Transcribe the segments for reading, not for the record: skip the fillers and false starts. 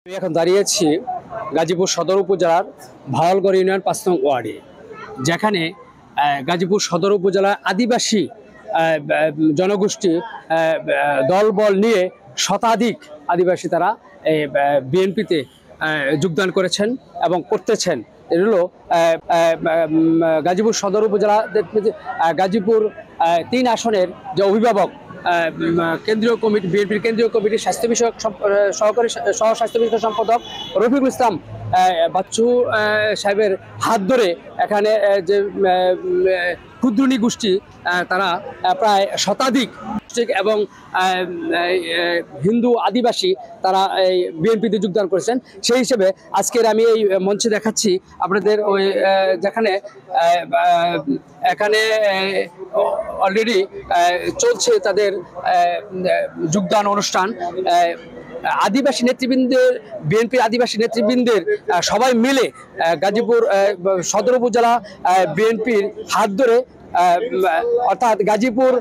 আমি এখন দাঁড়িয়েছি গাজীপুর সদর উপজেলার ভাওয়ালগড় ইউনিয়ন ৫ নং ওয়ার্ডে, যেখানে গাজীপুর সদর উপজেলার আদিবাসী জনগোষ্ঠী দলবল নিয়ে শতাধিক আদিবাসী তারা বিএনপিতে যোগদান করেছেন এবং করতেছেন। এটা হলো গাজীপুর সদর উপজেলা গাজীপুর ৩ আসনের যে অভিভাবক কেন্দ্রীয় কমিটি বিএনপির কেন্দ্রীয় কমিটির স্বাস্থ্য বিষয়ক সহকারী স্বাস্থ্য বিষয়ক সম্পাদক রফিকুল ইসলাম বাচ্চু সাহেবের হাত ধরে এখানে যে ক্ষুদ্রনী গোষ্ঠী তারা প্রায় শতাধিক এবং হিন্দু আদিবাসী তারা এই বিএনপিতে যোগদান করেছেন। সেই হিসেবে আজকের আমি এই মঞ্চে দেখাচ্ছি আপনাদের ওই যেখানে এখানে অলরেডি চলছে তাদের যোগদান অনুষ্ঠান। আদিবাসী নেতৃবৃন্দের বিএনপির আদিবাসী নেতৃবৃন্দের সবাই মিলে গাজীপুর সদর উপজেলা বিএনপির হাত ধরে অর্থাৎ গাজীপুর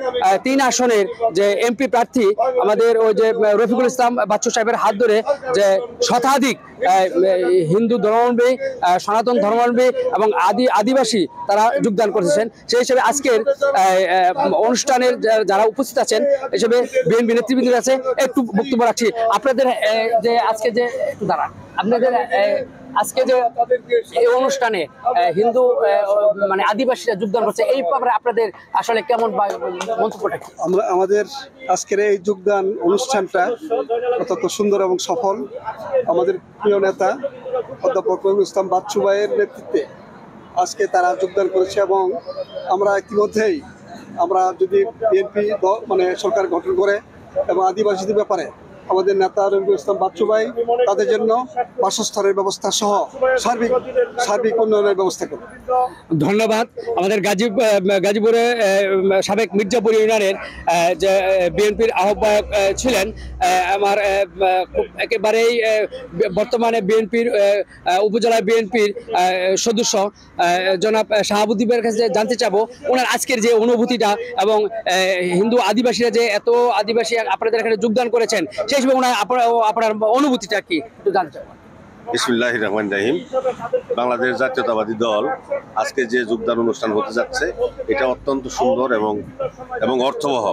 ৩ আসনের যে এমপি প্রার্থী আমাদের ওই যে রফিকুল ইসলাম বাচ্চু সাহেবের হাত ধরে যে শতাধিক হিন্দু ধর্মাবলম্বী, সনাতন ধর্মাবলম্বী এবং আদিবাসী তারা যোগদান করেছেন। সেই হিসেবে আজকের অনুষ্ঠানের যারা উপস্থিত আছেন হিসেবে বিএনপি নেতৃবৃন্দের কাছে একটু বক্তব্য রাখছি। আপনাদের যে আজকে যে দাঁড়ান আপনাদের আজকে যে এই অনুষ্ঠানে হিন্দু মানে আদিবাসীরা যোগদান করছে, এই ব্যাপারে আপনাদের আসলে কেমন মন্তব্যটা কি? আমাদের আজকের এই যোগদান অনুষ্ঠানটা অত্যন্ত সুন্দর এবং সফল। আমাদের প্রিয় নেতা অধ্যাপক রফিকুল ইসলাম বাচ্চু ভাইয়ের নেতৃত্বে আজকে তারা যোগদান করেছে এবং আমরা ইতিমধ্যেই আমরা যদি বিএনপি মানে সরকার গঠন করে এবং আদিবাসীদের ব্যাপারে আমাদের নেতা রফিকুল ইসলাম বাচ্চু ভাই তাদের জন্য বাসস্থানের ব্যবস্থা সহ সার্বিক উন্নয়নের ব্যবস্থা করবে। ধন্যবাদ। আমাদের গাজীপুরে সাবেক মির্জাপুর ইউনিয়নের যে বিএনপির আহ্বায়ক ছিলেন আমার একেবারেই বর্তমানে বিএনপির উপজেলা বিএনপির সদস্য জনাব শাহাবুদ্দিনের কাছে জানতে চাবো ওনার আজকের যে অনুভূতিটা এবং হিন্দু আদিবাসীরা যে এত আদিবাসী আপনাদের এখানে যোগদান করেছেন সেই হিসেবে আপনার অনুভূতিটা কি একটু জানতে চাবো। বিসমিল্লাহির রহমানির রহিম। বাংলাদেশ জাতীয়তাবাদী দল আজকে যে যোগদান অনুষ্ঠান হতে যাচ্ছে এটা অত্যন্ত সুন্দর এবং অর্থবহ,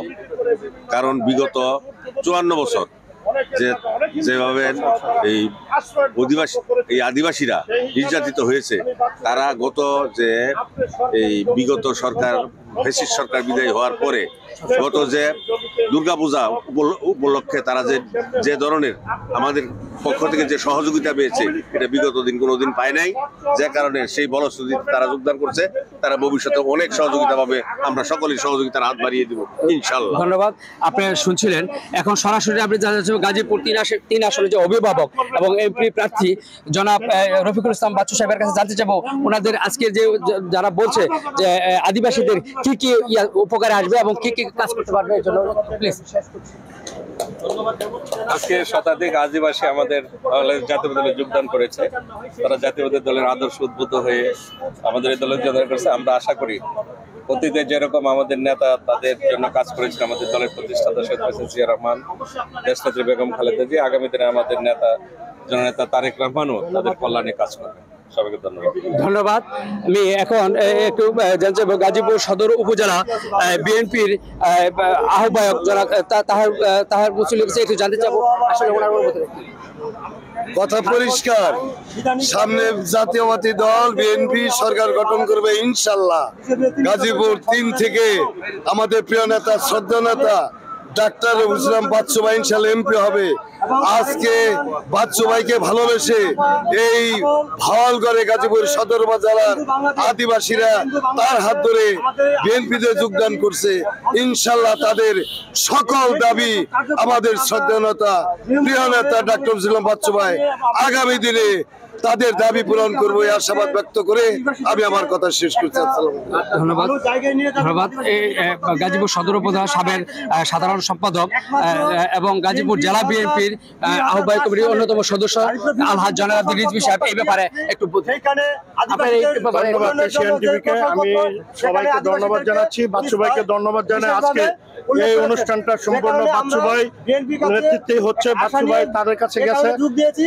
কারণ বিগত ৫৪ বছর যেভাবে এই আদিবাসীরা নির্যাতিত হয়েছে, তারা গত বিগত সরকার ফ্যাসিস্ট সরকার বিদায় হওয়ার পরে গত যে দুর্গাপূজা উপলক্ষে তারা যে ধরনের আমাদের পক্ষ থেকে যে সহযোগিতা পেয়েছে এটা বিগত দিন কোনোদিন পায় নাই, যে কারণে সেই বলশ্রুতিতে তারা যোগদান করছে। তারা ভবিষ্যতে অনেক সহযোগিতা পাবে, আমরা সকলেই সহযোগিতার হাত বাড়িয়ে দেব ইনশাল্লাহ। ধন্যবাদ। আপনি শুনছিলেন এখন সরাসরি আপনি জানাচ্ছেন গাজীপুর ৩ আসনের যে অভিভাবক এবং এমপি প্রার্থী জনাব রফিকুল ইসলাম বাচ্চু সাহেবের কাছে জানতে চাবো ওনাদের আজকের যে যারা বলছে যে আদিবাসীদের কি কি উপকারে আসবে এবং কি কি কাজ করতে পারবে এই জন্য প্লিজ। আজকে শতাধিক আদিবাসী আমাদের জাতীয় দলে যোগদান করেছে। তারা জাতীয় দলের আদর্শ উদ্বুদ্ধ হয়ে আমাদের এই দলের যোগদান করেছে। আমরা আশা করি অতীতে যেরকম আমাদের নেতা তাদের জন্য কাজ করেছেন, আমাদের দলের প্রতিষ্ঠাতা শহীদ প্রেসিডেন্ট জিয়া রহমান, দেশনেত্রী বেগম খালেদা জিয়া, আগামী দিনে আমাদের জননেতা তারেক রহমানও তাদের কল্যাণে কাজ করবে। সবাইকে ধন্যবাদ। আমি এখন একটু জানতে চাইব গাজীপুর সদর উপজেলা বিএনপির আহ্বায়ক যারা তাহার একটু জানতে চাবো আসলে ওনার কথা পরিষ্কার, সামনে জাতীয়বাদী দল বিএনপি সরকার গঠন করবে ইনশাল্লাহ। গাজীপুর ৩ থেকে আমাদের প্রিয় নেতা শ্রদ্ধা নেতা ডাক্তার রফিকুল ইসলাম বাচ্চু ভাই ইনশাল্লাহ এমপি হবে। আজকে বাচ্চু ভাইকে ভালোবেসে এই ভাওয়ালগড়ে গাজীপুর সদর উপজেলার আদিবাসীরা তার হাত ধরে বিএনপিতে যোগদান করছে। ইনশাল্লাহ তাদের সকল দাবি আমাদের শ্রদ্ধেয় নেতা প্রিয় নেতা ডাক্তার রফিকুল ইসলাম বাচ্চু ভাই আগামী দিনে তাদের দাবি পূরণ করবো এই আশাবাদ ব্যক্ত করে আমি আমার কথা শেষ করছি। ধন্যবাদ। ধন্যবাদ। গাজীপুর সদর উপজেলা সাবেক সাধারণ সম্পাদক এবং গাজীপুর জেলা বিএনপির আহ্বায়ক কমিটির অন্যতম সদস্য আলহাজ জনাব আব্দুল রিজভী সাহেব এই ব্যাপারে একটু আপনার এই ব্যাপারে আমি সবাইকে ধন্যবাদ জানাচ্ছি, বাচ্চু ভাইকে ধন্যবাদ জানাই। আজকে এই অনুষ্ঠানটা সম্পূর্ণ বাচ্চু ভাই নেতৃত্বে হচ্ছে। বাচ্চু ভাই তাদের কাছে গেছে,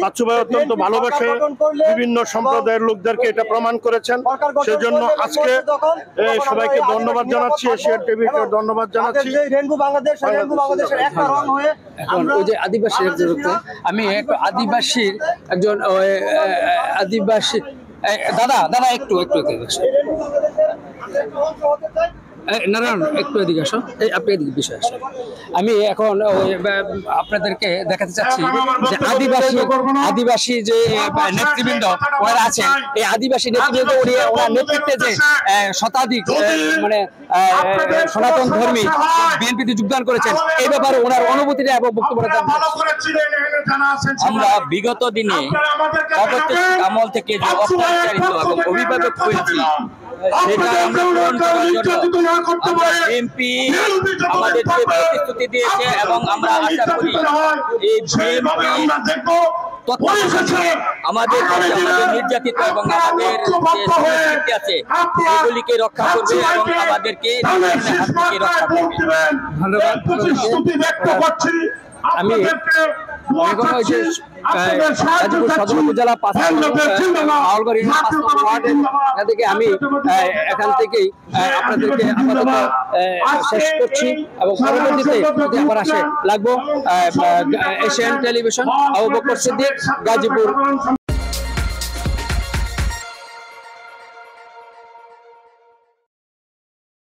বাচ্চু ভাই অত্যন্ত ভালোবাসে বিভিন্ন সম্প্রদায়ের লোকদেরকে, এটা প্রমাণ করেছেন। সেজন্য আজকে সবাইকে ধন্যবাদ জানাচ্ছি, এশিয়ান টিভিকে ধন্যবাদ জানাচ্ছি। এখন ওই যে আদিবাসী আমি একটু আদিবাসীর একজন আদিবাসী দাদা একটু না একটু এদিকে আসো, আপনি এদিকে বিষয় আসো। আমি এখন আপনাদেরকে দেখাতে চাচ্ছি যে আদিবাসী যে নেতৃবৃন্দ ওনারা আছেন, এই আদিবাসী নেতৃবৃন্দ ওনার নেতৃত্বে যে শতাধিক মানে সনাতন ধর্মী বিএনপিতে যোগদান করেছেন, এই ব্যাপারে ওনার অনুভূতিটা এবং বক্তব্য আমরা বিগত দিনে আমল থেকে যে অত্যাচারিত এবং অভিভাবক হয়েছি সেটা আমরা পূরণ করার জন্য বিএনপি আমাদের যে প্রতিশ্রুতি দিয়েছে এবং আমরা আশা করি এই বিএনপি আমাদের নির্যাতিত এবং আমাদের যে সংস্কৃতি আছে সেগুলিকে রক্ষা করবে এবং আমাদেরকে হাত থেকে রক্ষা করবে। ধন্যবাদ। আমি এখন ওই যে গাজীপুর সদর উপজেলা পাওয়ালগড় ওয়ার্ডের থেকে আমি এখান থেকেই আপনাদেরকে আপাতত শেষ করছি এবং পরবর্তীতে যদি আবার আসে লাগবো এশিয়ান টেলিভিশন আবু বকর সিদ্দিক, গাজীপুর।